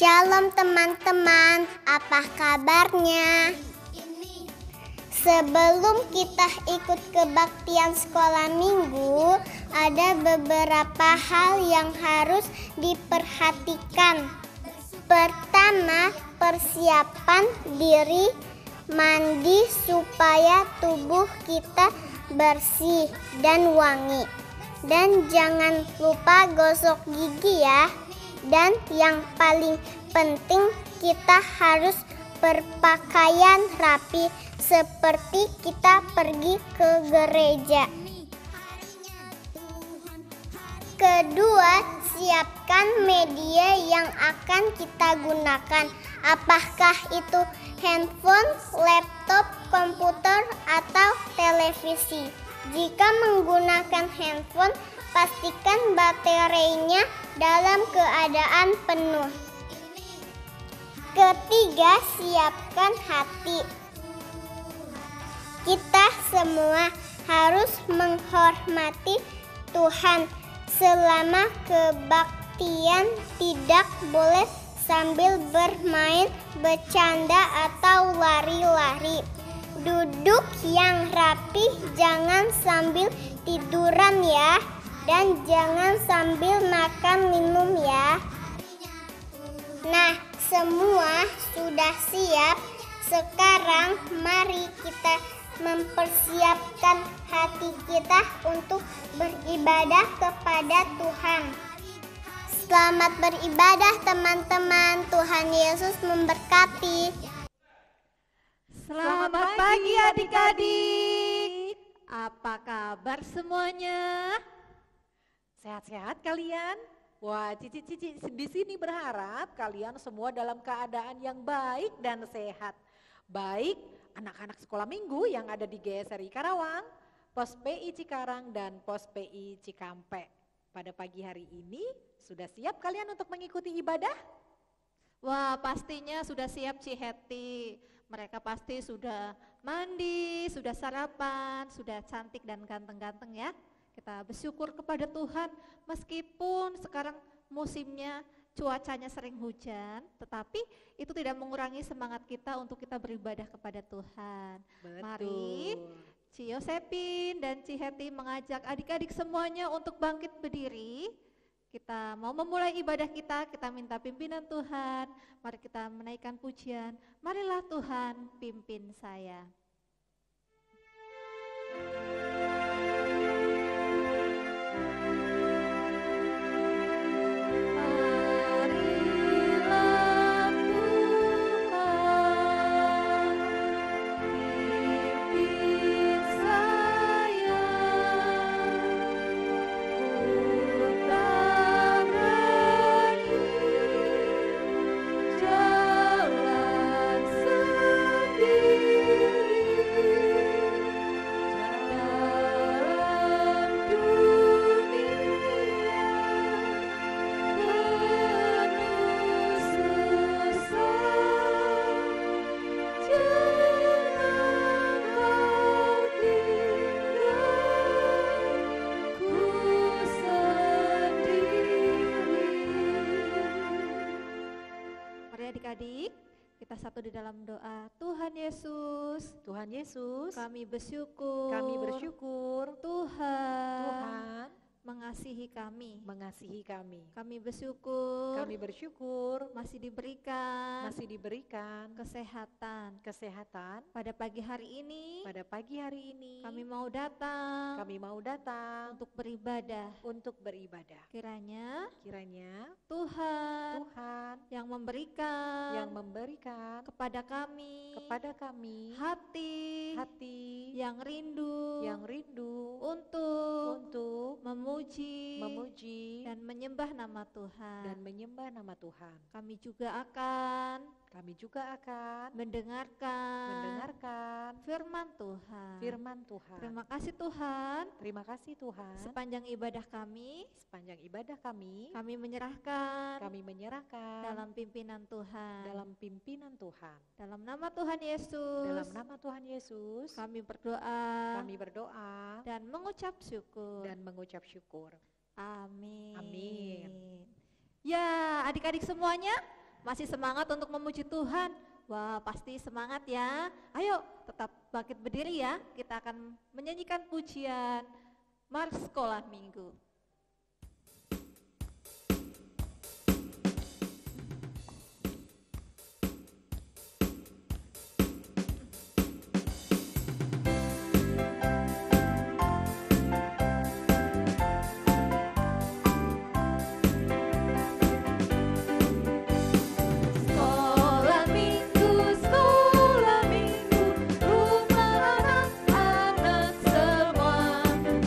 Shalom teman-teman, apa kabarnya? Sebelum kita ikut kebaktian sekolah minggu, ada beberapa hal yang harus diperhatikan. Pertama, persiapan diri, mandi supaya tubuh kita bersih dan wangi. Dan jangan lupa gosok gigi ya. Dan yang paling penting, kita harus berpakaian rapi seperti kita pergi ke gereja. Kedua, siapkan media yang akan kita gunakan. Apakah itu handphone, laptop, komputer, atau televisi? Jika menggunakan handphone, pastikan baterainya dalam keadaan penuh. Ketiga, siapkan hati. Kita semua harus menghormati Tuhan. Selama kebaktian tidak boleh sambil bermain, bercanda, atau lari-lari. Duduk yang rapi, jangan sambil tiduran ya. Dan jangan sambil makan minum ya. Nah, semua sudah siap. Sekarang mari kita mempersiapkan hati kita untuk beribadah kepada Tuhan. Selamat beribadah teman-teman. Tuhan Yesus memberkati. Selamat pagi adik-adik. Apa kabar semuanya? Sehat-sehat kalian? Wah, Cici di sini berharap kalian semua dalam keadaan yang baik dan sehat. Baik anak-anak sekolah minggu yang ada di GSRI Karawang, Pos PI Cikarang, dan Pos PI Cikampek. Pada pagi hari ini sudah siap kalian untuk mengikuti ibadah? Wah, pastinya sudah siap Ciheti. Mereka pasti sudah mandi, sudah sarapan, sudah cantik dan ganteng-ganteng ya. Kita bersyukur kepada Tuhan meskipun sekarang musimnya cuacanya sering hujan, tetapi itu tidak mengurangi semangat kita untuk kita beribadah kepada Tuhan. Betul. Mari Ci Yosepin dan Ci Heti mengajak adik-adik semuanya untuk bangkit berdiri. Kita mau memulai ibadah kita minta pimpinan Tuhan. Mari kita menaikkan pujian. Marilah Tuhan pimpin saya. Adik-adik, kita satu di dalam doa. Tuhan Yesus, kami bersyukur, Tuhan mengasihi kami. Kami bersyukur masih diberikan kesehatan. Pada pagi hari ini kami mau datang untuk beribadah. Kiranya Tuhan yang memberikan kepada kami hati yang rindu untuk memuji dan menyembah nama Tuhan. Kami juga akan mendengarkan firman Tuhan. Terima kasih Tuhan. Sepanjang ibadah kami kami menyerahkan dalam pimpinan Tuhan. Dalam nama Tuhan Yesus. Kami berdoa dan mengucap syukur. Amin. Ya, adik-adik semuanya, Masih semangat untuk memuji Tuhan? Wah, pasti semangat ya. Ayo, tetap bangkit berdiri ya. Kita akan menyanyikan pujian Mars Sekolah Minggu. Sekolah minggu, rumah anak-anak semua.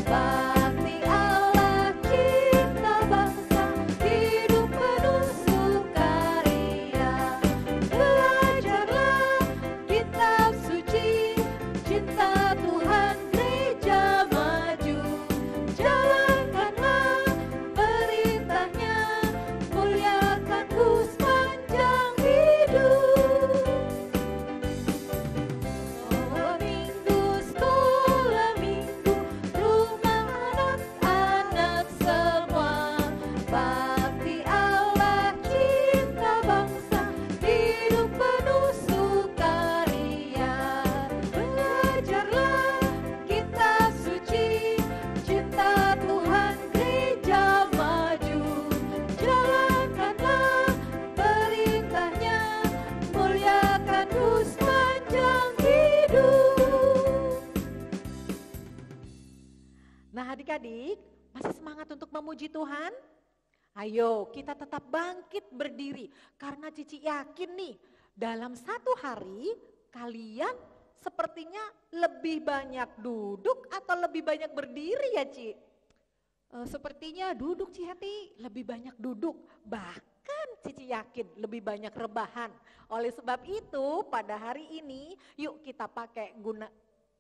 Bakti Allah cinta bangsa, hidup penuh sukaria. Belajarlah kitab suci, cinta Tuhan gereja maju. Jalankanlah perintahnya, muliakan sepanjang hidup. Sekolah minggu, rumah anak-anak semua. Bakti Allah cinta bangsa, hidup penuh sukaria. Belajarlah kitab suci, cinta Tuhan gereja maju. Jalankanlah perintahnya, muliakan sepanjang hidup. Nah adik-adik, masih semangat untuk memuji Tuhan? Ayo kita tetap bangkit berdiri, karena Cici yakin nih, dalam satu hari kalian sepertinya lebih banyak duduk atau lebih banyak berdiri ya Ci? Sepertinya duduk Ci Heti. Lebih banyak duduk, bahkan Cici yakin lebih banyak rebahan. Oleh sebab itu pada hari ini yuk kita pakai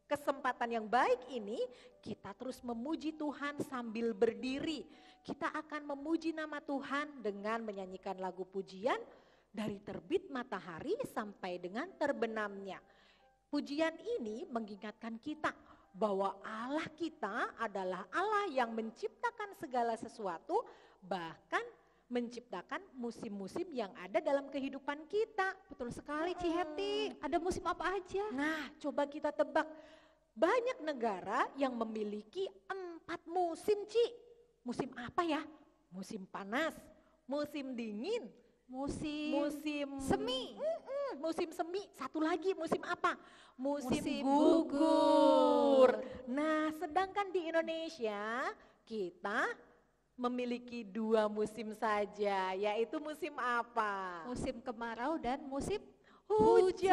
kesempatan yang baik ini, kita terus memuji Tuhan sambil berdiri. Kita akan memuji nama Tuhan dengan menyanyikan lagu pujian dari terbit matahari sampai dengan terbenamnya. Pujian ini mengingatkan kita bahwa Allah kita adalah Allah yang menciptakan segala sesuatu, bahkan menciptakan musim-musim yang ada dalam kehidupan kita. Betul sekali Ci Heti. Ada musim apa aja? Nah, coba kita tebak. Banyak negara yang memiliki 4 musim, Ci. Musim apa ya? Musim panas, musim dingin, musim semi. Musim semi. Satu lagi musim apa? Musim Musim gugur. Nah, sedangkan di Indonesia kita memiliki 2 musim saja, yaitu musim apa? Musim kemarau dan musim Hujan.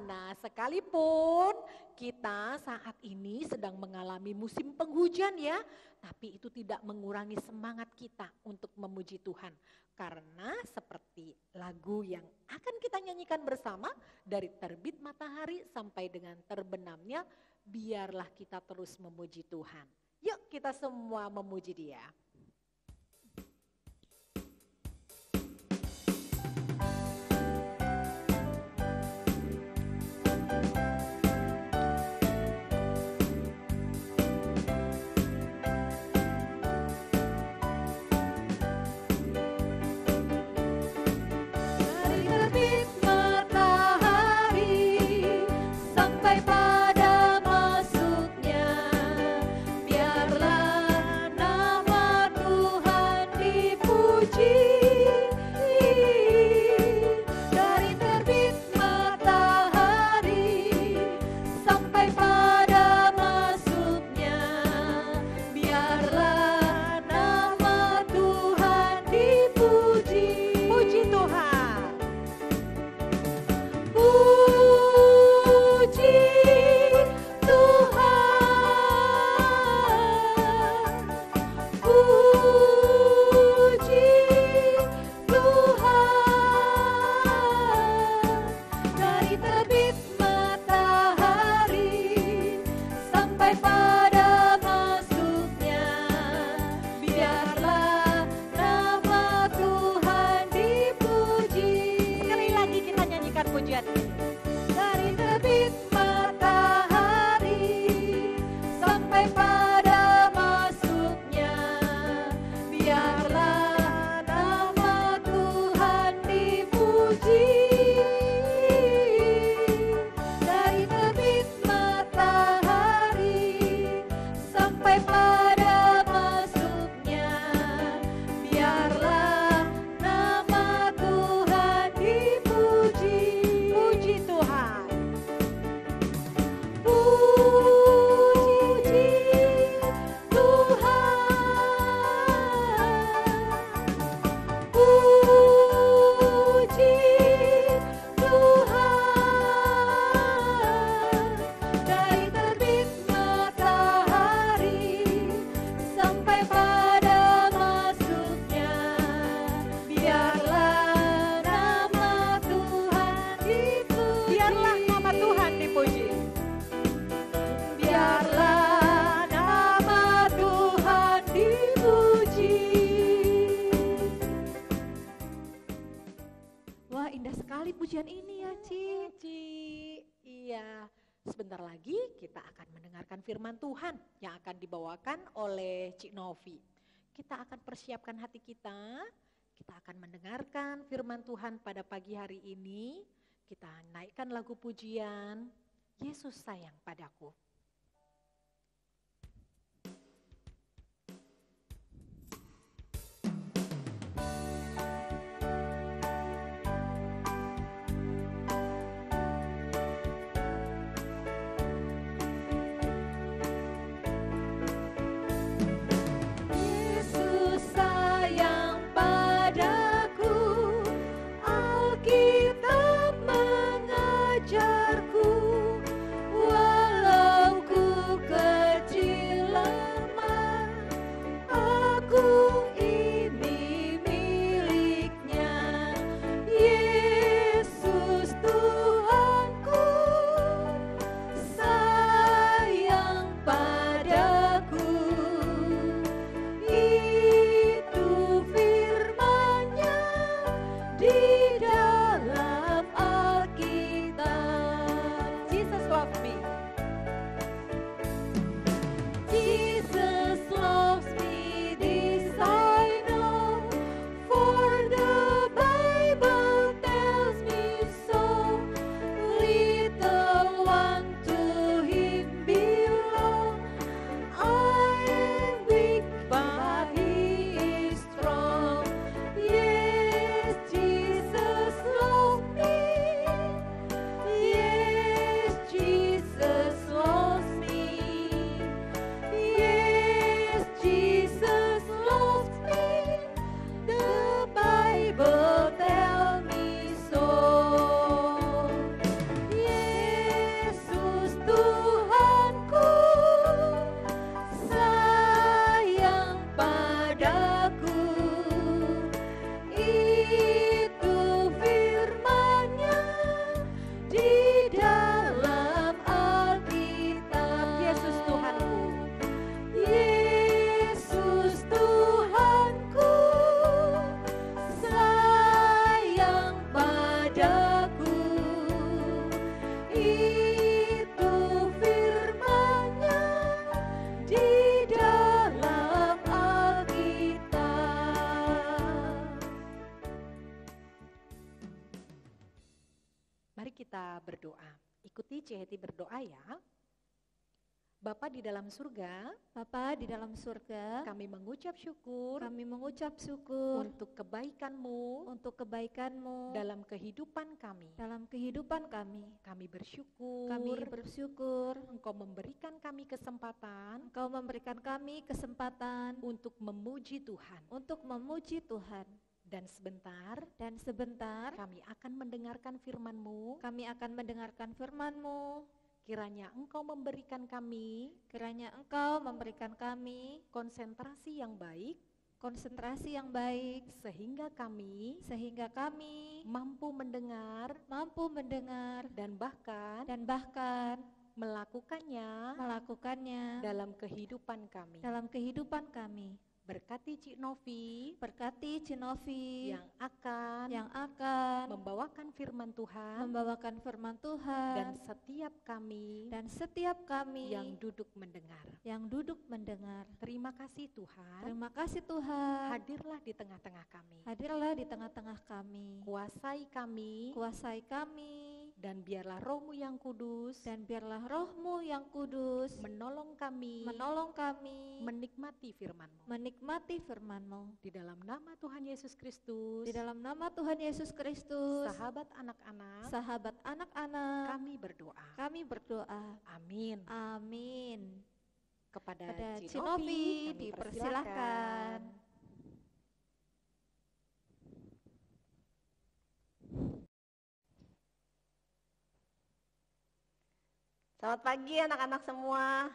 Nah, sekalipun kita saat ini sedang mengalami musim penghujan ya, tapi itu tidak mengurangi semangat kita untuk memuji Tuhan. Karena seperti lagu yang akan kita nyanyikan bersama, dari terbit matahari sampai dengan terbenamnya, biarlah kita terus memuji Tuhan. Yuk kita semua memuji Dia. Dari terbit matahari sampai pada masuknya, biarlah nama sampai pada masuknya. Biarlah nama Tuhan dipuji. Puji Tuhan. Puji Tuhan. Puji Tuhan. Dari terbit matahari sampai pada masuknya. Biarlah nama Tuhan dipuji. Biarlah nama Tuhan dipuji. Biarlah nama Tuhan dipuji. Wah, indah sekali pujian ini ya, Ci. Ci, iya. Sebentar lagi kita akan mendengarkan firman Tuhan yang akan dibawakan oleh Cik Novi. Kita akan persiapkan hati kita akan mendengarkan firman Tuhan pada pagi hari ini. Kita naikkan lagu pujian, Yesus sayang padaku. Yesus sayang padaku, Alkitab mengajarku, walau ku kecil lemah, aku ini miliknya. Yesus Tuhanku, sayang padaku. Itu firman-Nya di dalam Alkitab. Jesus loves me. Jesus loves me, this I know, for the Bible tells me so. Little one to Him belong. I am weak, but He is strong. Yes, Jesus loves me. Yes, Jesus loves me. Yes, Jesus loves me. The Bible tells me so. Yesus Tuhanku, sayang padaku. Itu firman-Nya di dalam Alkitab. Yesus Tuhanku. Yesus Tuhanku, sayang padaku. Itu firman-Nya di dalam Alkitab. Mari kita berdoa. Ikuti Ciheti berdoa ya. Bapa di dalam surga, Bapa di dalam surga, kami mengucap syukur kami mengucap syukur untuk kebaikan-Mu untuk kebaikan-Mu dalam kehidupan kami. dalam kehidupan kami. Kami bersyukur Kami bersyukur Engkau memberikan kami kesempatan Engkau memberikan kami kesempatan untuk memuji Tuhan. untuk memuji Tuhan. Dan sebentar Dan sebentar kami akan mendengarkan firman-Mu. kami akan mendengarkan firman-Mu. Kiranya Engkau memberikan kami Kiranya Engkau memberikan kami konsentrasi yang baik, konsentrasi yang baik, sehingga kami sehingga kami mampu mendengar mampu mendengar dan bahkan dan bahkan melakukannya dalam kehidupan kami. dalam kehidupan kami. Berkati Cik Novi Berkati Cinovi yang akan yang membawakan firman Tuhan membawakan firman dan Tuhan setiap kami yang duduk mendengar. duduk mendengar. Terima kasih Tuhan. Terima kasih Tuhan. Hadirlah di tengah-tengah kami. Hadirlah di tengah-tengah kami. Kuasai kami Kuasai kami Dan biarlah Roh-Mu yang kudus Dan biarlah Roh-Mu yang kudus menolong kami menikmati firman-Mu. menikmati firman-Mu. Di dalam nama Tuhan Yesus Kristus, Di dalam nama Tuhan Yesus Kristus, sahabat anak-anak, sahabat anak-anak, kami berdoa. Amin. Amin. Kepada Pada Cinovi Cinovi kami dipersilakan. Selamat pagi anak-anak semua.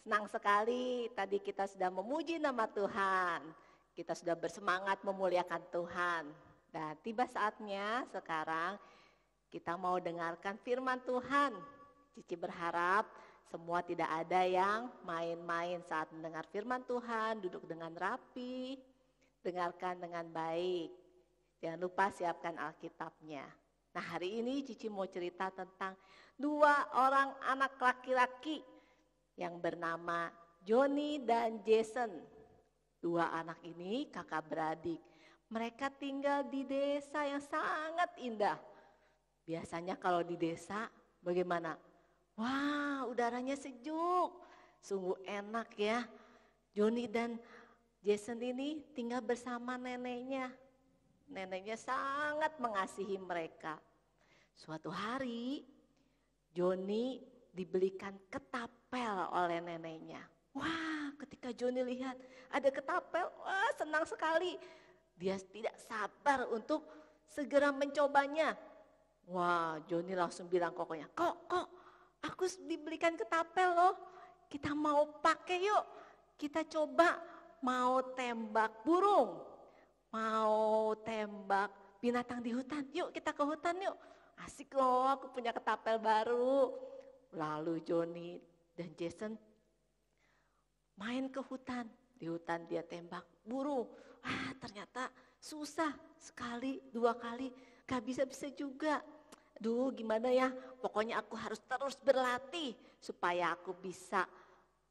Senang sekali tadi kita sudah memuji nama Tuhan. Kita sudah bersemangat memuliakan Tuhan. Dan tiba saatnya sekarang kita mau dengarkan firman Tuhan. Cici berharap semua tidak ada yang main-main saat mendengar firman Tuhan. Duduk dengan rapi, dengarkan dengan baik. Jangan lupa siapkan Alkitabnya. Nah, hari ini Cici mau cerita tentang 2 orang anak laki-laki yang bernama Johnny dan Jason. 2 anak ini kakak beradik. Mereka tinggal di desa yang sangat indah. Biasanya kalau di desa bagaimana? Wah, udaranya sejuk, sungguh enak ya. Johnny dan Jason ini tinggal bersama neneknya. Neneknya sangat mengasihi mereka. Suatu hari, Johnny dibelikan ketapel oleh neneknya. Wah, ketika Johnny lihat ada ketapel, wah senang sekali. Dia tidak sabar untuk segera mencobanya. Wah, Johnny langsung bilang kokonya, kok aku dibelikan ketapel loh. Kita mau pakai yuk, kita coba mau tembak burung. Mau tembak binatang di hutan, yuk kita ke hutan yuk. Asik loh, aku punya ketapel baru. Lalu Johnny dan Jason main ke hutan. Di hutan dia tembak burung. Ternyata susah, sekali, 2 kali, gak bisa-bisa juga. Duh gimana ya, pokoknya aku harus terus berlatih supaya aku bisa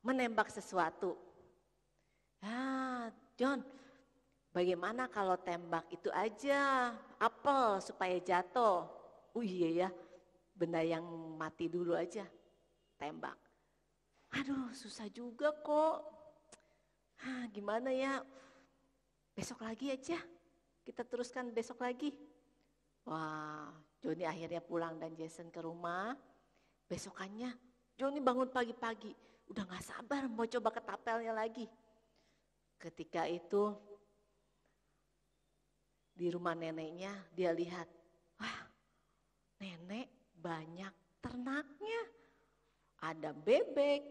menembak sesuatu. John, bagaimana kalau tembak itu aja, apel supaya jatuh. Oh iya ya, benda yang mati dulu aja, tembak. Aduh susah juga kok. Gimana ya, besok lagi aja, kita teruskan besok lagi. Wah, Johnny akhirnya pulang dan Jason ke rumah. Besokannya Johnny bangun pagi-pagi, udah gak sabar mau coba ketapelnya lagi. Ketika itu di rumah neneknya dia lihat, wah nenek banyak ternaknya. Ada bebek,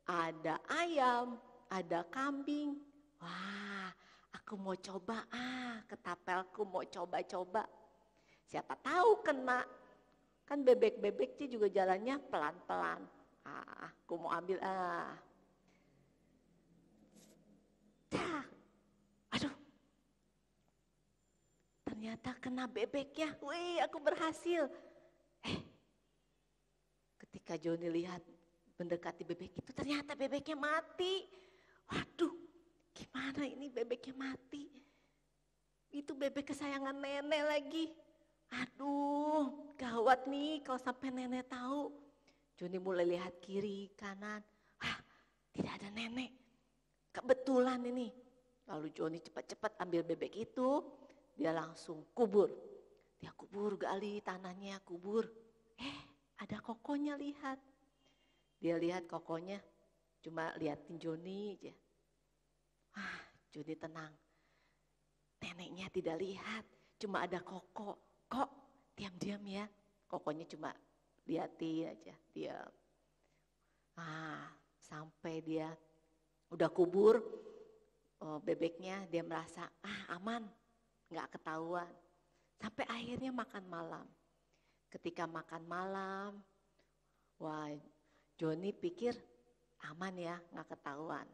ada ayam, ada kambing. Wah aku mau coba, ketapelku mau coba-coba. Siapa tahu kena, kan bebek-bebeknya juga jalannya pelan-pelan. Aku mau ambil, aduh, ternyata kena bebeknya. Wih, aku berhasil. Ketika Johnny lihat mendekati bebek itu, ternyata bebeknya mati. Waduh, gimana ini bebeknya mati? Itu bebek kesayangan nenek lagi. Aduh, gawat nih kalau sampai nenek tahu. Johnny mulai lihat kiri, kanan. Tidak ada nenek. Kebetulan ini. Lalu Johnny cepat-cepat ambil bebek itu, dia langsung kubur. Dia kubur, gali tanahnya, kubur. Ada kokonya lihat. Dia lihat kokonya, cuma liatin Johnny aja. Johnny tenang. Neneknya tidak lihat, cuma ada koko. Kok diam-diam ya, kokonya cuma liatin aja, diam. Sampai dia udah kubur bebeknya, dia merasa aman, gak ketahuan. Sampai akhirnya makan malam. Ketika makan malam, wah Johnny pikir aman ya, gak ketahuan.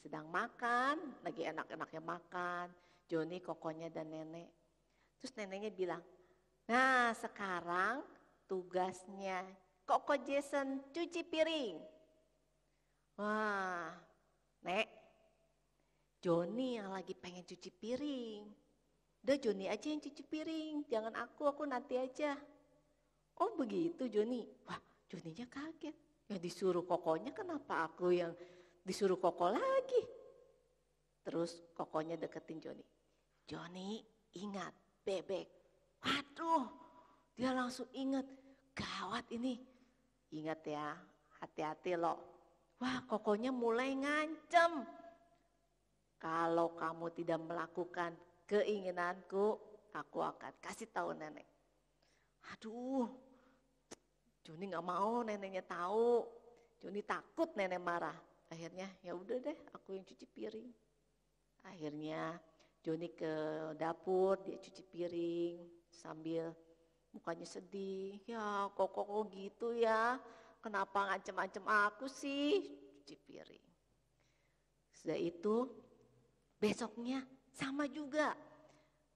Sedang makan, lagi enak-enaknya makan, Johnny, kokonya dan nenek. Terus neneknya bilang, nah sekarang tugasnya Koko Jason cuci piring. Wah, Nek, Johnny yang lagi pengen cuci piring. Udah Johnny aja yang cuci piring, jangan aku nanti aja. Oh begitu Joni. Wah Joninya kaget. Ya disuruh kokonya, kenapa aku yang disuruh koko lagi? Terus kokonya deketin Joni. Joni ingat bebek. Waduh dia langsung ingat. Gawat ini. Ingat ya, hati-hati loh. Wah kokonya mulai ngancem. Kalau kamu tidak melakukan keinginanku, aku akan kasih tahu nenek. Aduh, Joni nggak mau neneknya tahu. Joni takut nenek marah. Akhirnya ya udah deh, aku yang cuci piring. Akhirnya Joni ke dapur, dia cuci piring sambil mukanya sedih. Ya kok gitu ya, kenapa ngancem-ngancem aku sih? Cuci piring. Sudah itu besoknya sama juga.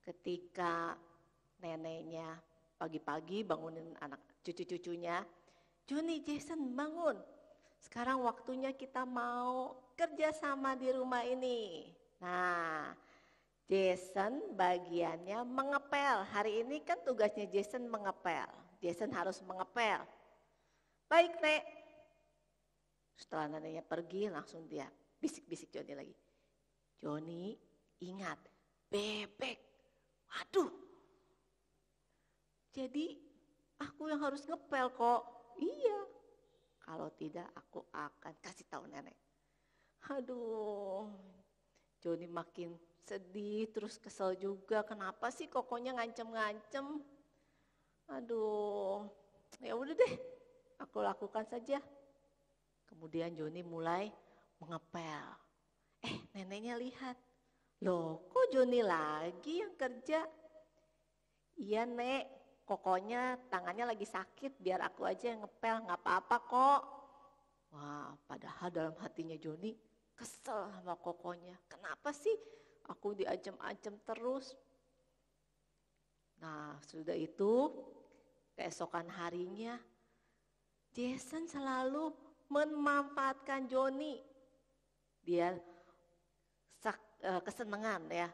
Ketika neneknya pagi-pagi bangunin anak cucu-cucunya, Joni, Jason bangun. Sekarang waktunya kita mau kerja sama di rumah ini. Nah, Jason bagiannya mengepel. Hari ini kan tugasnya Jason mengepel. Jason harus mengepel. Baik, Nek. Setelah neneknya pergi, langsung dia bisik-bisik Joni lagi. Joni, ingat, bebek. Waduh. Jadi aku yang harus ngepel kok. Iya. Kalau tidak aku akan kasih tahu nenek. Aduh. Joni makin sedih terus kesel juga. Kenapa sih kokonya ngancem-ngancem? Aduh. Ya udah deh. Aku lakukan saja. Kemudian Joni mulai mengepel. Neneknya lihat. Loh kok Joni lagi yang kerja? Iya Nek, kokonya tangannya lagi sakit, biar aku aja yang ngepel, gak apa-apa kok. Wah padahal dalam hatinya Joni kesel sama kokonya. Kenapa sih aku diancam-ancam terus? Nah sudah itu keesokan harinya Jason selalu memanfaatkan Joni. Dia kesenangan ya,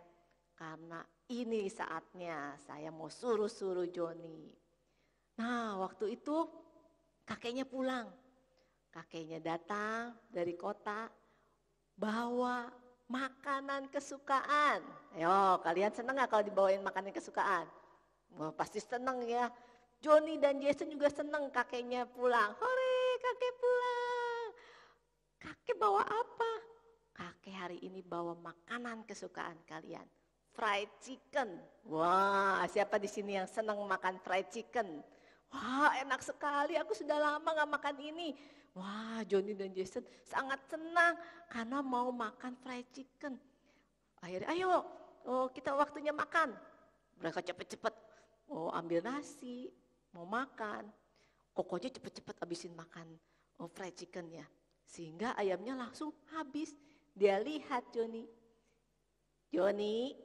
karena ini saatnya saya mau suruh-suruh Joni. Nah waktu itu kakeknya pulang. Kakeknya datang dari kota bawa makanan kesukaan. Ayo kalian seneng gak kalau dibawain makanan kesukaan? Wah, pasti seneng ya. Joni dan Jason juga seneng kakeknya pulang. Hore kakek pulang. Kakek bawa apa? Kakek hari ini bawa makanan kesukaan kalian. Fried chicken. Wah, siapa di sini yang senang makan fried chicken? Wah, enak sekali. Aku sudah lama gak makan ini. Wah, Joni dan Jason sangat senang karena mau makan fried chicken. Akhirnya, ayo kita waktunya makan. Mereka cepet-cepet ambil nasi, mau makan. Kokonya cepet-cepet habisin makan fried chickennya. Sehingga ayamnya langsung habis. Dia lihat Joni. Joni,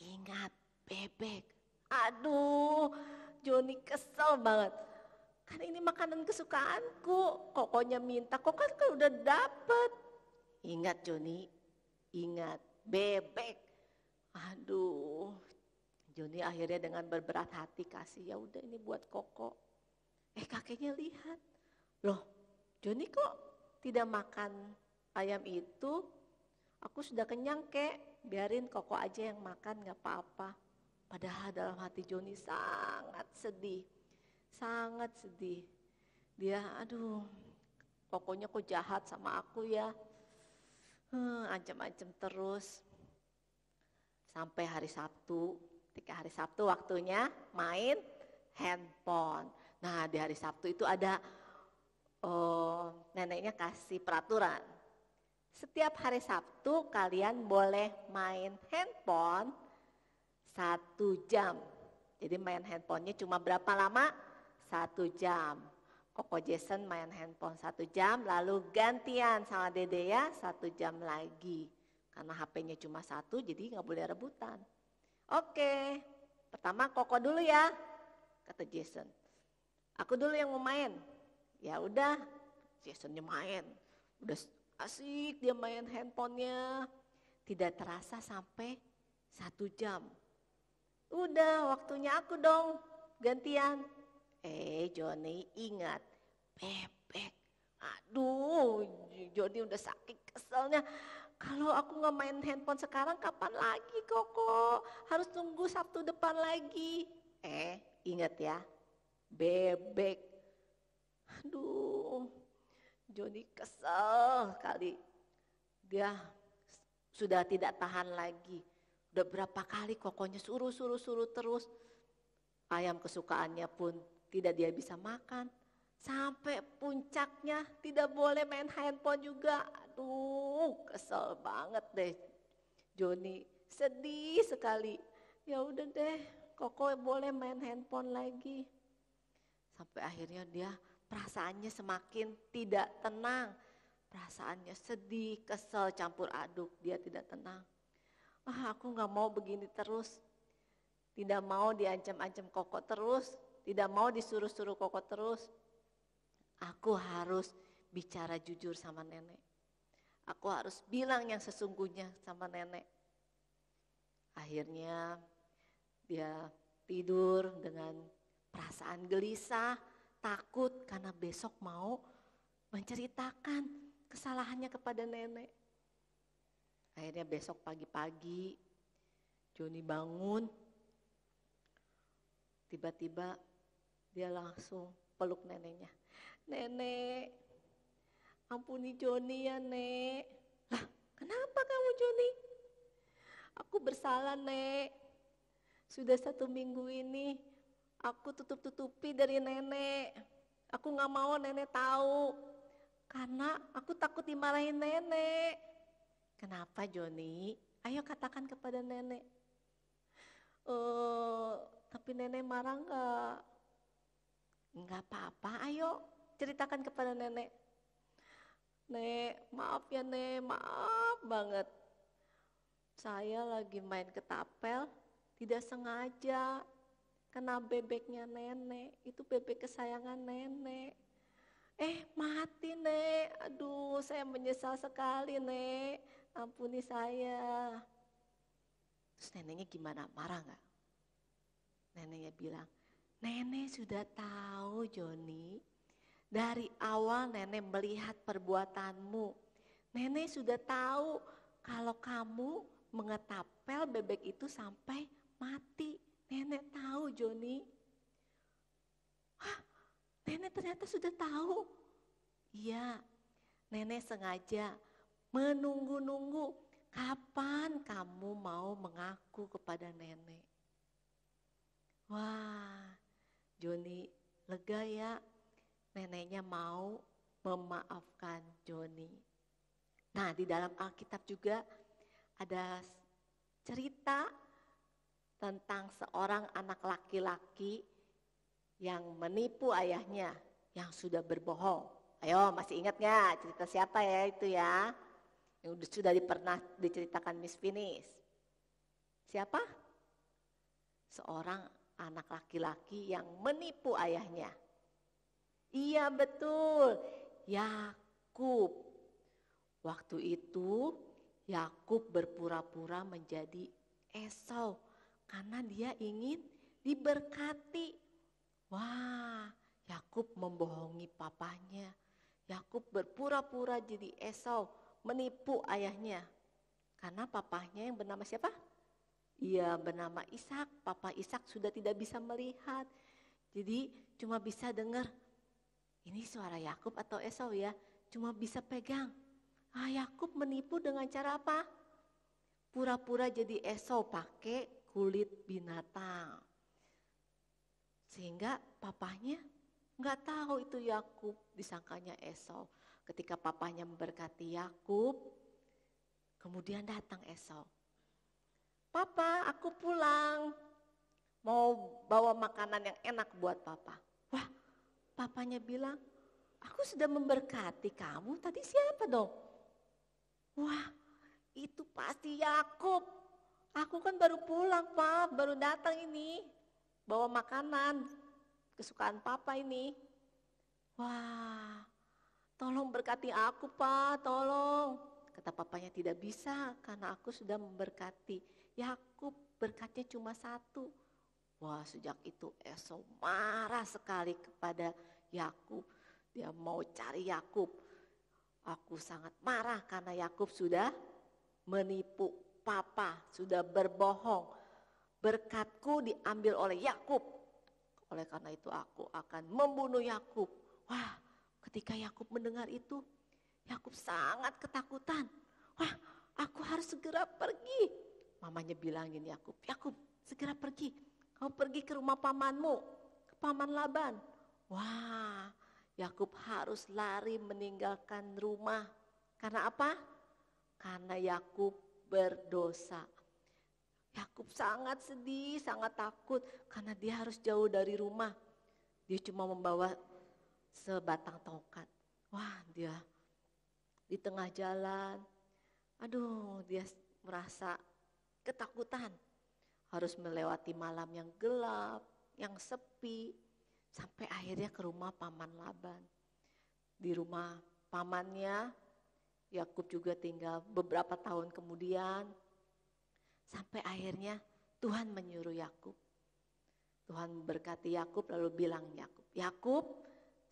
ingat bebek. Aduh, Joni kesel banget. Kan ini makanan kesukaanku. Kokonya minta, kok kan udah dapet. Ingat Joni, ingat bebek. Aduh, Joni akhirnya dengan berberat hati kasih, ya udah ini buat Koko. Kakeknya lihat, loh Joni kok tidak makan ayam itu? Aku sudah kenyang kek, biarin Koko aja yang makan gak apa-apa. Padahal dalam hati Joni sangat sedih, sangat sedih. Dia aduh Kokonya kok jahat sama aku ya. Ancam-ancam terus. Sampai hari Sabtu, ketika hari Sabtu waktunya main handphone. Nah di hari Sabtu itu ada neneknya kasih peraturan. Setiap hari Sabtu kalian boleh main handphone 1 jam. Jadi main handphonenya cuma berapa lama? 1 jam. Koko Jason main handphone 1 jam, lalu gantian sama Dede ya 1 jam lagi. Karena HP-nya cuma 1, jadi gak boleh rebutan. Oke, pertama Koko dulu ya, kata Jason. Aku dulu yang mau main. Ya udah, Jasonnya main. Udah asik dia main handphonenya. Tidak terasa sampai 1 jam. Udah waktunya aku dong gantian. Joni ingat, bebek. Aduh, Joni udah saking keselnya. Kalau aku nggak main handphone sekarang, kapan lagi Koko? Harus tunggu Sabtu depan lagi. Ingat ya, bebek. Aduh, Joni kesel kali. Dia sudah tidak tahan lagi. Udah berapa kali Kokonya suruh terus. Ayam kesukaannya pun tidak dia bisa makan. Sampai puncaknya tidak boleh main handphone juga. Aduh, kesel banget deh. Joni sedih sekali. Ya udah deh, Koko boleh main handphone lagi. Sampai akhirnya dia perasaannya semakin tidak tenang. Perasaannya sedih, kesel, campur aduk. Dia tidak tenang. Aku gak mau begini terus. Tidak mau diancam-ancam Koko terus. Tidak mau disuruh-suruh Koko terus. Aku harus bicara jujur sama nenek. Aku harus bilang yang sesungguhnya sama nenek. Akhirnya dia tidur dengan perasaan gelisah, takut karena besok mau menceritakan kesalahannya kepada nenek. Akhirnya besok pagi-pagi Joni bangun, tiba-tiba dia langsung peluk neneknya. Nenek, ampuni Joni ya Nek. Lah, kenapa kamu Joni? Aku bersalah Nek. Sudah 1 minggu ini aku tutup-tutupi dari nenek. Aku gak mau nenek tahu. Karena aku takut dimarahin nenek. Kenapa Joni? Ayo katakan kepada nenek. Tapi nenek marah gak? Enggak apa-apa, ayo ceritakan kepada nenek. Nek, maaf ya Nek, maaf banget. Saya lagi main ketapel, tidak sengaja kena bebeknya nenek. Itu bebek kesayangan nenek. Mati Nek, aduh saya menyesal sekali Nek, ampuni saya. Terus neneknya gimana, marah gak? Neneknya bilang, nenek sudah tahu Joni, dari awal nenek melihat perbuatanmu. Nenek sudah tahu kalau kamu mengetapel bebek itu sampai mati. Nenek tahu Joni. Hah, nenek ternyata sudah tahu. Iya, nenek sengaja menunggu-nunggu kapan kamu mau mengaku kepada nenek. Wah, Joni lega ya. Neneknya mau memaafkan Joni. Nah, di dalam Alkitab juga ada cerita tentang seorang anak laki-laki yang menipu ayahnya yang sudah berbohong. Ayo, masih ingat gak cerita siapa ya itu ya? Yang sudah pernah diceritakan Miss Finis. Siapa? Seorang anak laki-laki yang menipu ayahnya. Iya betul, Yakub. Waktu itu Yakub berpura-pura menjadi Esau karena dia ingin diberkati. Wah, Yakub membohongi papanya. Yakub berpura-pura jadi Esau, menipu ayahnya. Karena papanya yang bernama siapa? Iya, bernama Ishak. Papa Ishak sudah tidak bisa melihat. Jadi cuma bisa dengar. Ini suara Yakub atau Esau ya? Cuma bisa pegang. Yakub menipu dengan cara apa? Pura-pura jadi Esau pakai kulit binatang. Sehingga papanya nggak tahu itu Yakub, disangkanya Esau. Ketika papanya memberkati Yakub, kemudian datang Esau. Papa, aku pulang. Mau bawa makanan yang enak buat papa. Wah, papanya bilang, aku sudah memberkati kamu, tadi siapa dong? Wah, itu pasti Yakub. Aku kan baru pulang, Pak, baru datang ini. Bawa makanan, kesukaan papa ini. Wah, tolong berkati aku, Pak, tolong. Kata papanya, tidak bisa karena aku sudah memberkati. Yakub berkatnya cuma 1. Wah, sejak itu Esau marah sekali kepada Yakub. Dia mau cari Yakub. Aku sangat marah karena Yakub sudah menipu papa, sudah berbohong. Berkatku diambil oleh Yakub. Oleh karena itu aku akan membunuh Yakub. Wah, ketika Yakub mendengar itu, Yakub sangat ketakutan. Wah, aku harus segera pergi. Mamanya bilangin Yakub, Yakub segera pergi. Kau pergi ke rumah pamanmu, ke paman Laban. Wah, Yakub harus lari meninggalkan rumah. Karena apa? Karena Yakub berdosa. Yakub sangat sedih, sangat takut karena dia harus jauh dari rumah. Dia cuma membawa sebatang tongkat. Wah, dia di tengah jalan, aduh, dia merasa ketakutan. Harus melewati malam yang gelap, yang sepi, sampai akhirnya ke rumah paman Laban. Di rumah pamannya, Yakub juga tinggal beberapa tahun kemudian. Sampai akhirnya Tuhan menyuruh Yakub. Tuhan berkati Yakub lalu bilang Yakub, Yakub,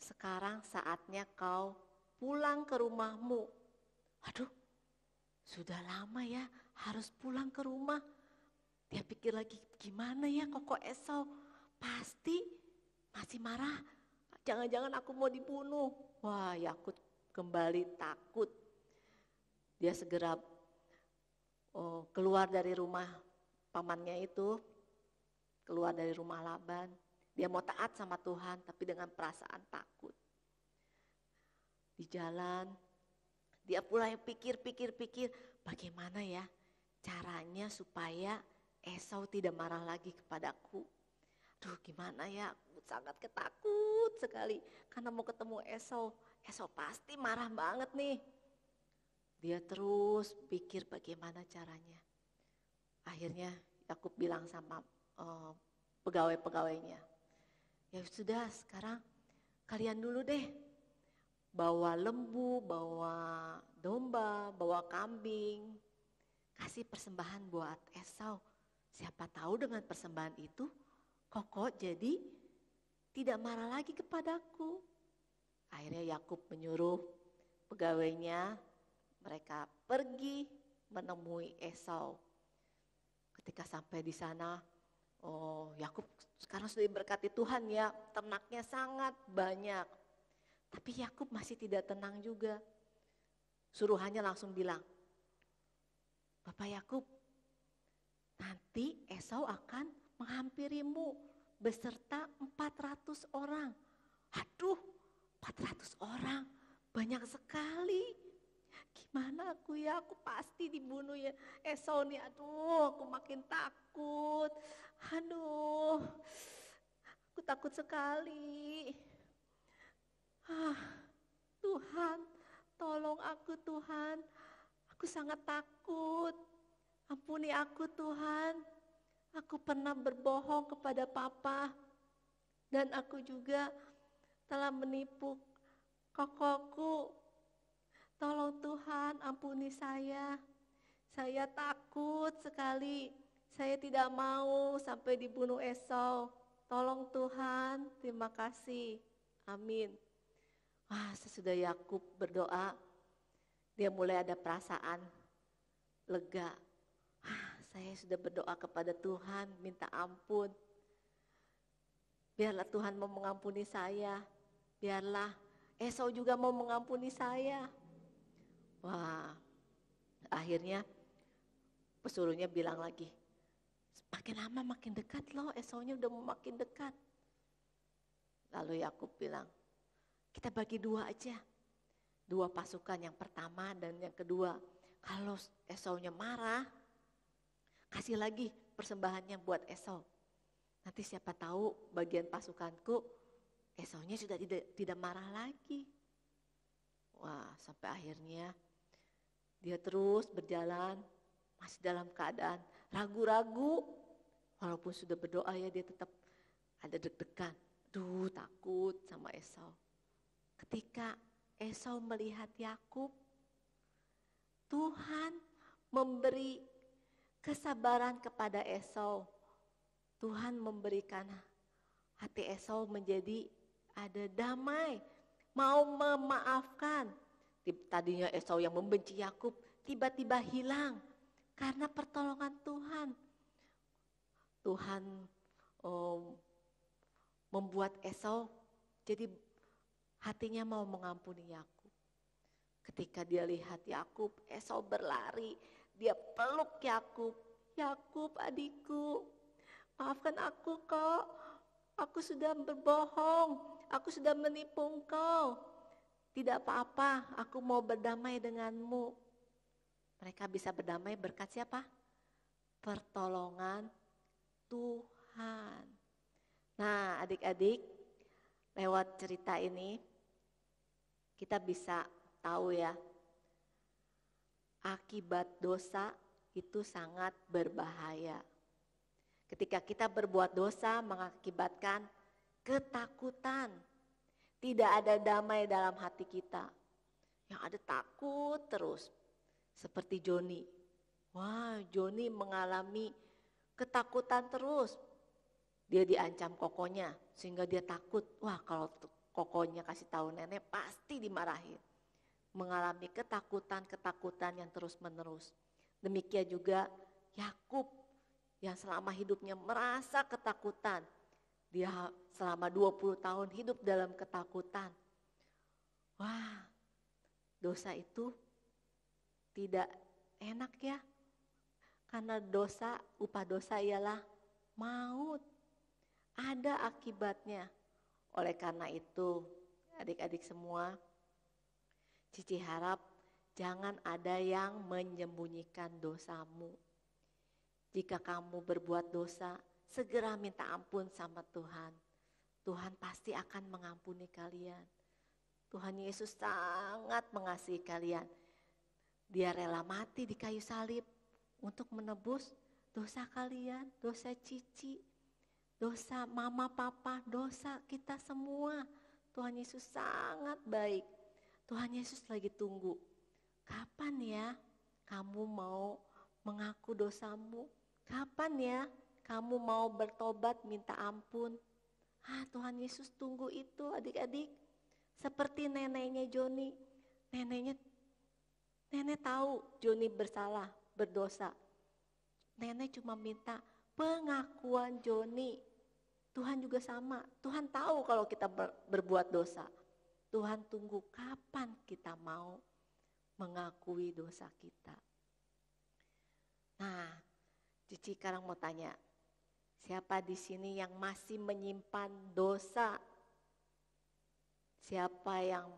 sekarang saatnya kau pulang ke rumahmu. Aduh, sudah lama ya harus pulang ke rumah. Dia pikir lagi, gimana ya koko Esau? Pasti masih marah. Jangan-jangan aku mau dibunuh. Wah, Yakub kembali takut. Dia segera keluar dari rumah pamannya itu, keluar dari rumah Laban. Dia mau taat sama Tuhan tapi dengan perasaan takut. Di jalan dia mulai pikir bagaimana ya caranya supaya Esau tidak marah lagi kepadaku. Aduh, gimana ya, aku sangat ketakut sekali karena mau ketemu Esau. Esau pasti marah banget nih. Dia terus pikir bagaimana caranya. Akhirnya Yakub bilang sama pegawai-pegawainya, ya sudah sekarang kalian dulu deh bawa lembu, bawa domba, bawa kambing, kasih persembahan buat Esau. Siapa tahu dengan persembahan itu koko jadi tidak marah lagi kepadaku. Akhirnya Yakub menyuruh pegawainya, mereka pergi menemui Esau. Ketika sampai di sana, Yakub sekarang sudah diberkati Tuhan ya, ternaknya sangat banyak. Tapi Yakub masih tidak tenang juga. Suruhannya langsung bilang, Bapak Yakub, nanti Esau akan menghampirimu beserta 400 orang. Aduh, 400 orang, banyak sekali. Gimana aku ya, aku pasti dibunuh ya Esau nih, aduh aku makin takut. Aduh, aku takut sekali. Tuhan, tolong aku Tuhan, aku sangat takut. Ampuni aku Tuhan, aku pernah berbohong kepada Papa. Dan aku juga telah menipu kokoku. Tolong Tuhan, ampuni saya. Saya takut sekali. Saya tidak mau sampai dibunuh Esau. Tolong Tuhan, terima kasih. Amin. Wah, sesudah Yakub berdoa, dia mulai ada perasaan lega. Saya sudah berdoa kepada Tuhan, minta ampun. Biarlah Tuhan mau mengampuni saya. Biarlah Esau juga mau mengampuni saya. Wah, akhirnya pesuruhnya bilang lagi, makin lama makin dekat loh, Esaunya udah mau makin dekat. Lalu Yakub bilang, kita bagi dua aja. Dua pasukan, yang pertama dan yang kedua. Kalau Esaunya marah, kasih lagi persembahannya buat Esau. Nanti siapa tahu bagian pasukanku, Esaunya sudah tidak marah lagi. Wah, sampai akhirnya dia terus berjalan, masih dalam keadaan ragu-ragu. Walaupun sudah berdoa ya, dia tetap ada deg-degan. Duh, takut sama Esau. Ketika Esau melihat Yakub, Tuhan memberi kesabaran kepada Esau. Tuhan memberikan hati Esau menjadi ada damai, mau memaafkan. Tadinya Esau yang membenci Yakub tiba-tiba hilang karena pertolongan Tuhan. Tuhan membuat Esau jadi hatinya mau mengampuni Yakub. Ketika dia lihat Yakub, Esau berlari, dia peluk Yakub. Yakub adikku, maafkan aku kok, aku sudah berbohong, aku sudah menipu engkau. Tidak apa-apa, aku mau berdamai denganmu. Mereka bisa berdamai berkat siapa? Pertolongan Tuhan. Nah, adik-adik, lewat cerita ini kita bisa tahu ya, akibat dosa itu sangat berbahaya. Ketika kita berbuat dosa mengakibatkan ketakutan. Tidak ada damai dalam hati kita. Yang ada takut terus. Seperti Joni. Wah, Joni mengalami ketakutan terus. Dia diancam kokonya sehingga dia takut. Wah, kalau kokonya kasih tahu nenek pasti dimarahin. Mengalami ketakutan-ketakutan yang terus-menerus. Demikian juga Yakub yang selama hidupnya merasa ketakutan. Dia selama 20 tahun hidup dalam ketakutan. Wah, dosa itu tidak enak ya. Karena dosa, upah dosa ialah maut. Ada akibatnya. Oleh karena itu, adik-adik semua, Cici harap jangan ada yang menyembunyikan dosamu. Jika kamu berbuat dosa, segera minta ampun sama Tuhan. Tuhan pasti akan mengampuni kalian. Tuhan Yesus sangat mengasihi kalian. Dia rela mati di kayu salib untuk menebus dosa kalian, dosa Cici, dosa mama papa, dosa kita semua. Tuhan Yesus sangat baik. Tuhan Yesus lagi tunggu. Kapan ya kamu mau mengaku dosamu? Kapan ya kamu mau bertobat minta ampun? Tuhan Yesus tunggu itu adik-adik. Seperti neneknya Joni. Nenek tahu Joni bersalah, berdosa. Nenek cuma minta pengakuan Joni. Tuhan juga sama. Tuhan tahu kalau kita berbuat dosa. Tuhan tunggu kapan kita mau mengakui dosa kita. Nah, Cici sekarang mau tanya, siapa di sini yang masih menyimpan dosa? Siapa yang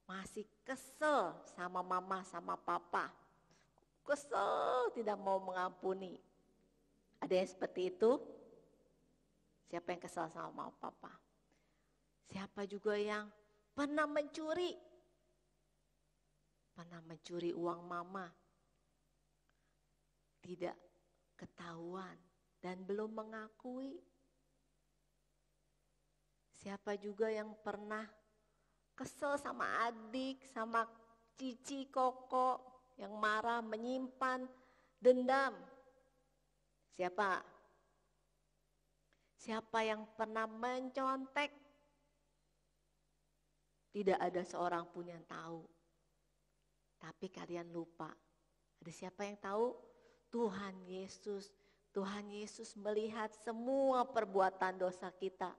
masih kesel sama mama sama papa? Kesel tidak mau mengampuni. Ada yang seperti itu? Siapa yang kesel sama mama papa? Siapa juga yang pernah mencuri? Pernah mencuri uang mama? Tidak ketahuan dan belum mengakui. Siapa juga yang pernah kesel sama adik, sama Cici, Koko, yang marah, menyimpan dendam? Siapa? Siapa yang pernah mencontek? Tidak ada seorang pun yang tahu. Tapi kalian lupa. Ada siapa yang tahu? Tuhan Yesus. Tuhan Yesus melihat semua perbuatan dosa kita.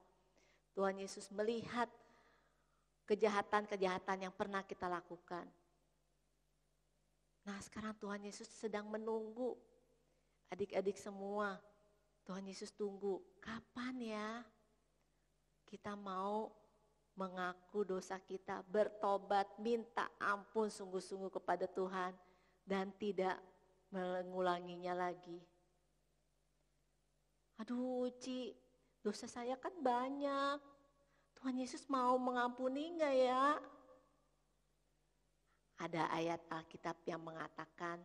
Tuhan Yesus melihat kejahatan-kejahatan yang pernah kita lakukan. Nah, sekarang Tuhan Yesus sedang menunggu. Adik-adik semua, Tuhan Yesus tunggu. Kapan ya kita mau mengaku dosa kita, bertobat, minta ampun sungguh-sungguh kepada Tuhan dan tidak mengulanginya lagi. Aduh Ci, dosa saya kan banyak. Tuhan Yesus mau mengampuni enggak ya? Ada ayat Alkitab yang mengatakan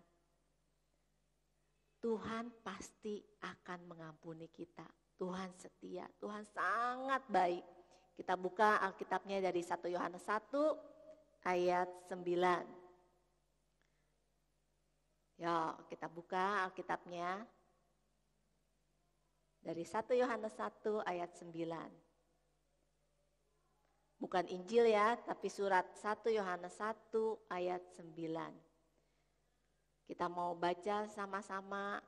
Tuhan pasti akan mengampuni kita. Tuhan setia, Tuhan sangat baik. Kita buka Alkitabnya dari 1 Yohanes 1 ayat 9. Ya, kita buka Alkitabnya. Dari 1 Yohanes 1 ayat 9. Bukan Injil ya, tapi surat 1 Yohanes 1 ayat 9. Kita mau baca sama-sama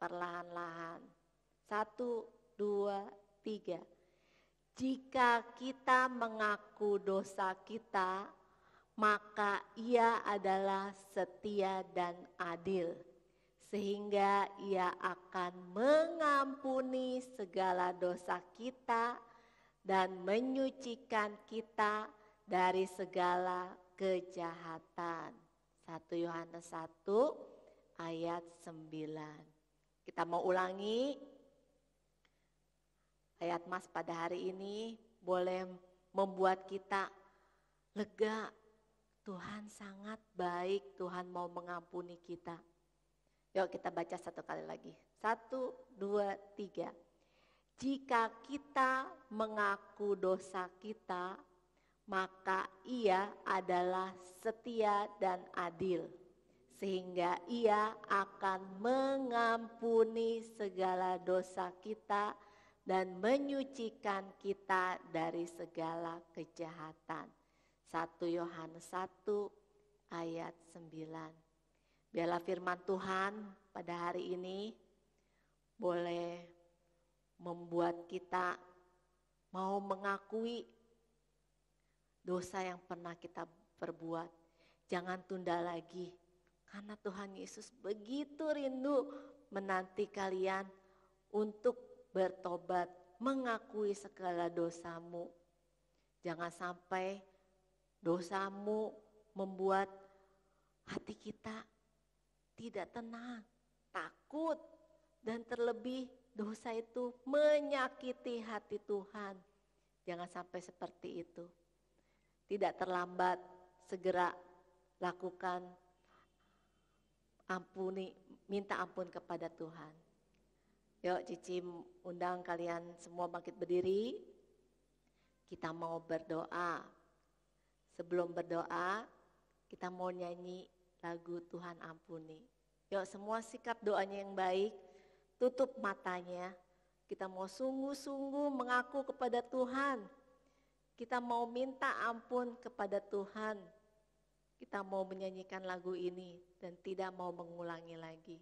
perlahan-lahan. 1, 2, 3. Jika kita mengaku dosa kita, maka Ia adalah setia dan adil, sehingga Ia akan mengampuni segala dosa kita dan menyucikan kita dari segala kejahatan. 1 Yohanes 1 ayat 9. Kita mau ulangi ayat Mas pada hari ini, boleh membuat kita lega. Tuhan sangat baik, Tuhan mau mengampuni kita. Yuk kita baca satu kali lagi. 1, 2, 3. Jika kita mengaku dosa kita, maka Ia adalah setia dan adil, sehingga Ia akan mengampuni segala dosa kita dan menyucikan kita dari segala kejahatan. 1 Yohanes 1 ayat 9. Biarlah firman Tuhan pada hari ini boleh membuat kita mau mengakui dosa yang pernah kita perbuat. Jangan tunda lagi, karena Tuhan Yesus begitu rindu menanti kalian untuk bertobat, mengakui segala dosamu. Jangan sampai dosamu membuat hati kita tidak tenang, takut, dan terlebih dosa itu menyakiti hati Tuhan. Jangan sampai seperti itu. Tidak terlambat, segera lakukan minta ampun kepada Tuhan. Yuk Cici undang kalian semua bangkit berdiri. Kita mau berdoa. Sebelum berdoa, kita mau nyanyi lagu Tuhan Ampuni. Yuk semua sikap doanya yang baik, tutup matanya. Kita mau sungguh-sungguh mengaku kepada Tuhan. Kita mau minta ampun kepada Tuhan. Kita mau menyanyikan lagu ini dan tidak mau mengulangi lagi.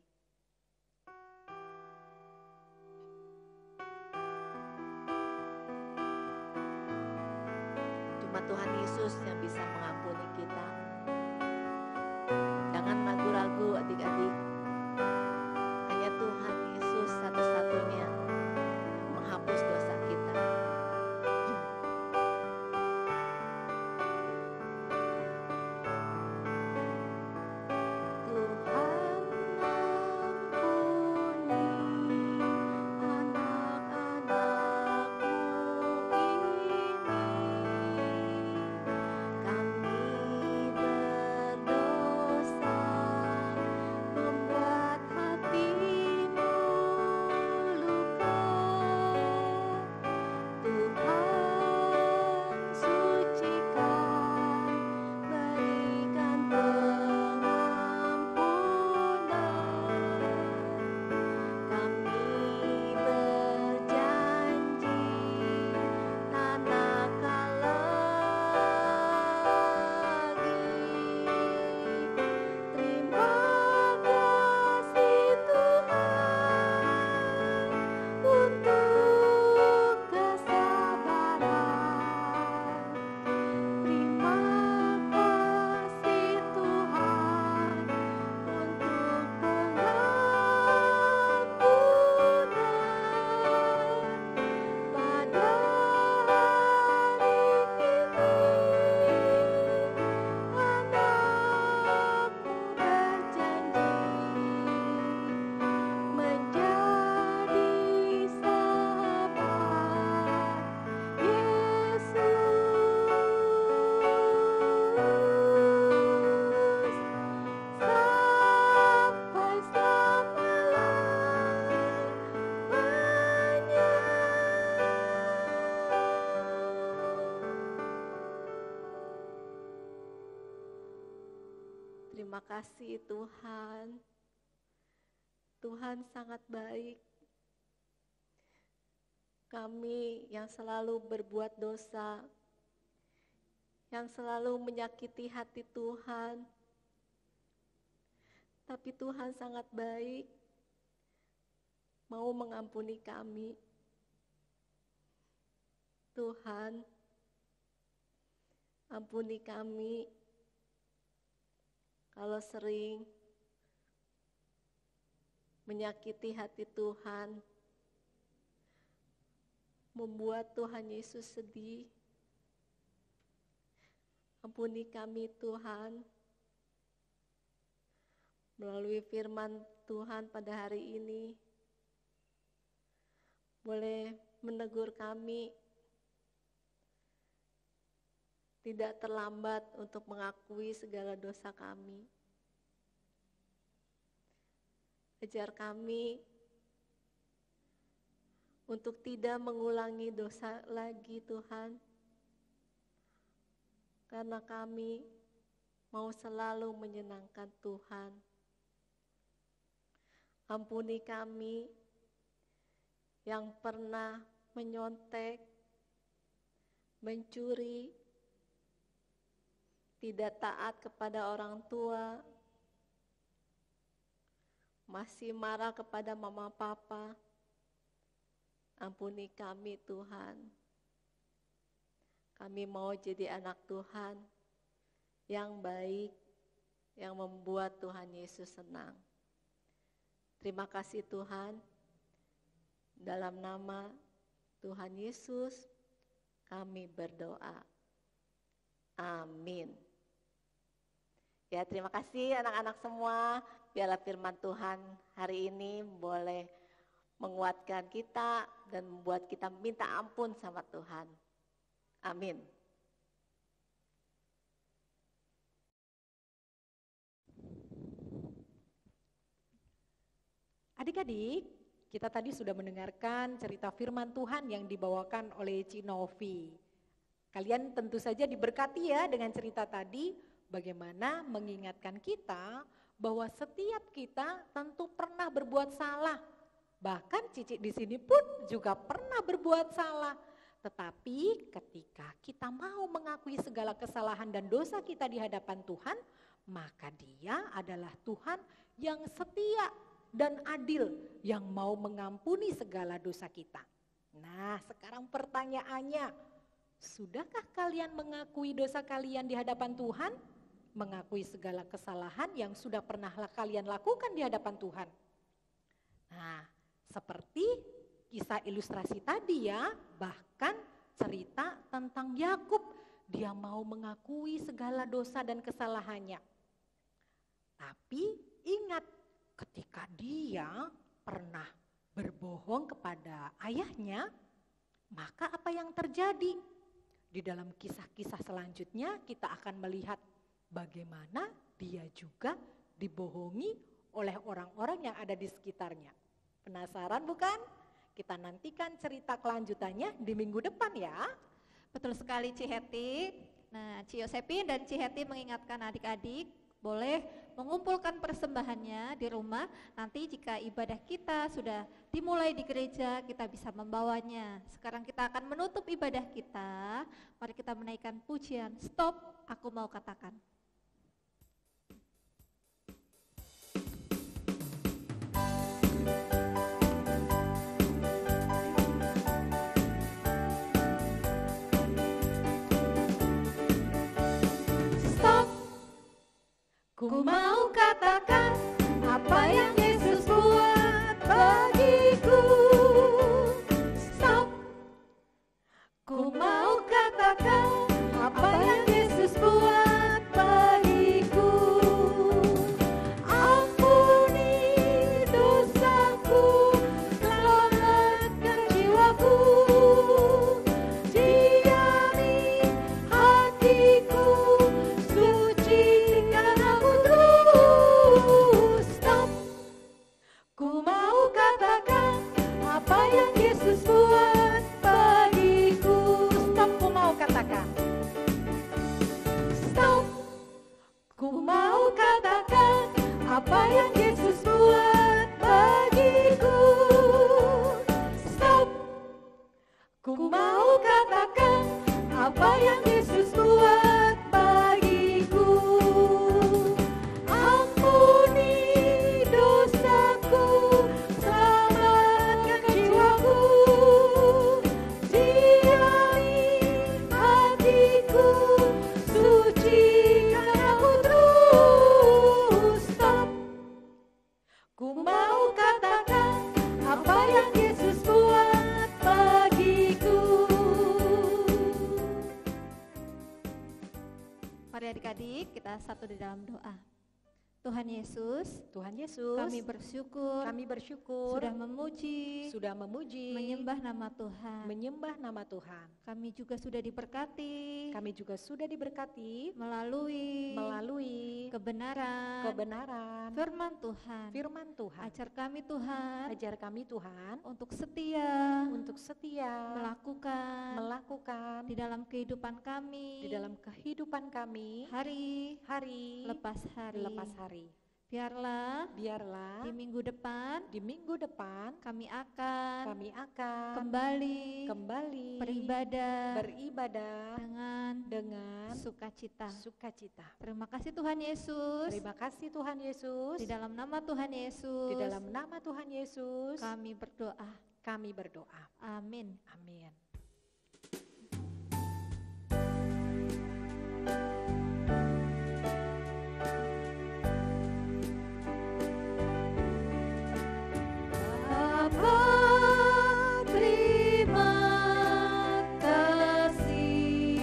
Cuma Tuhan Yesus yang bisa mengampuni kita. Jangan ragu-ragu adik-adik. Hanya Tuhan Yesus satu-satunya yang menghapus dosa kita. Terima kasih Tuhan. Tuhan sangat baik. kami yang selalu berbuat dosa, yang selalu menyakiti hati Tuhan. Tapi Tuhan sangat baik, mau mengampuni kami. Tuhan, ampuni kami kalau sering menyakiti hati Tuhan, membuat Tuhan Yesus sedih. Ampuni kami Tuhan, melalui firman Tuhan pada hari ini, boleh menegur kami, tidak terlambat untuk mengakui segala dosa kami. Ajar kami untuk tidak mengulangi dosa lagi Tuhan, karena kami mau selalu menyenangkan Tuhan. Ampuni kami yang pernah menyontek, mencuri, tidak taat kepada orang tua, masih marah kepada mama papa. Ampuni kami Tuhan. Kami mau jadi anak Tuhan yang baik, yang membuat Tuhan Yesus senang. Terima kasih Tuhan. Dalam nama Tuhan Yesus kami berdoa. Amin. Ya, terima kasih anak-anak semua. Biarlah firman Tuhan hari ini boleh menguatkan kita dan membuat kita minta ampun sama Tuhan. Amin. Adik-adik, kita tadi sudah mendengarkan cerita firman Tuhan yang dibawakan oleh Cinovi. Kalian tentu saja diberkati ya dengan cerita tadi, bagaimana mengingatkan kita bahwa setiap kita tentu pernah berbuat salah. Bahkan Cici di sini pun juga pernah berbuat salah. Tetapi ketika kita mau mengakui segala kesalahan dan dosa kita di hadapan Tuhan, maka Dia adalah Tuhan yang setia dan adil, yang mau mengampuni segala dosa kita. Nah, sekarang pertanyaannya, sudahkah kalian mengakui dosa kalian di hadapan Tuhan? Mengakui segala kesalahan yang sudah pernah kalian lakukan di hadapan Tuhan? Nah, seperti kisah ilustrasi tadi ya, bahkan cerita tentang Yakub, dia mau mengakui segala dosa dan kesalahannya. Tapi ingat, ketika dia pernah berbohong kepada ayahnya, maka apa yang terjadi? Di dalam kisah-kisah selanjutnya kita akan melihat bagaimana dia juga dibohongi oleh orang-orang yang ada di sekitarnya. Penasaran bukan? Kita nantikan cerita kelanjutannya di minggu depan ya. Betul sekali Ci Heti. Nah, Ci Yosepin dan Ci Heti mengingatkan adik-adik boleh mengumpulkan persembahannya di rumah. Nanti jika ibadah kita sudah dimulai di gereja, kita bisa membawanya. Sekarang kita akan menutup ibadah kita. Mari kita menaikkan pujian Stop, Aku Mau Katakan. Ku mau katakan apa yang Yesus buat bagiku. Stop. Ku mau katakan apa yang Yesus buat bagiku. Ampuni dosaku, selamatkan jiwaku, diami hatiku, sucikan aku terus. Stop. Ku mau katakan apa yang Yesus buat bagiku. Stop, ku mau katakan. Stop. Ku mau katakan apa yang Yesus buat bagiku. Stop. Ku mau katakan apa yang Yesus buat bagiku. Mari adik-adik kita satu di dalam doa. Tuhan Yesus, Tuhan Yesus, kami bersyukur sudah memuji, menyembah nama Tuhan. menyembah nama Tuhan. Kami juga sudah diberkati Kami juga sudah diberkati melalui kebenaran firman Tuhan. Ajar kami Tuhan Ajar kami Tuhan untuk setia untuk setia melakukan di dalam kehidupan kami, di dalam kehidupan kami hari lepas hari. Biarlah Biarlah di minggu depan di minggu depan kami akan kembali beribadah dengan sukacita. Terima Terima kasih Tuhan Yesus. Tuhan Yesus. Di dalam nama Tuhan Yesus. Di dalam nama Tuhan Yesus kami berdoa. kami berdoa. Amin. Amin. Bapa, terima kasih.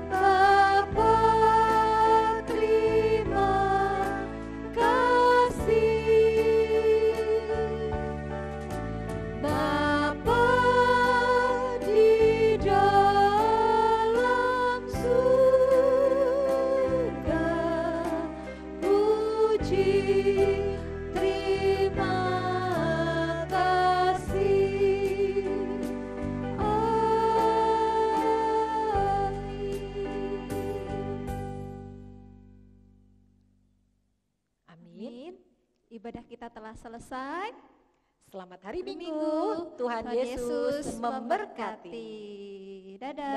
Bapa, terima kasih. Bapa di dalam surga, puji terima kasih. Amin. Ibadah kita telah selesai. Selamat hari Minggu, Minggu. Tuhan Yesus memberkati. Dadah.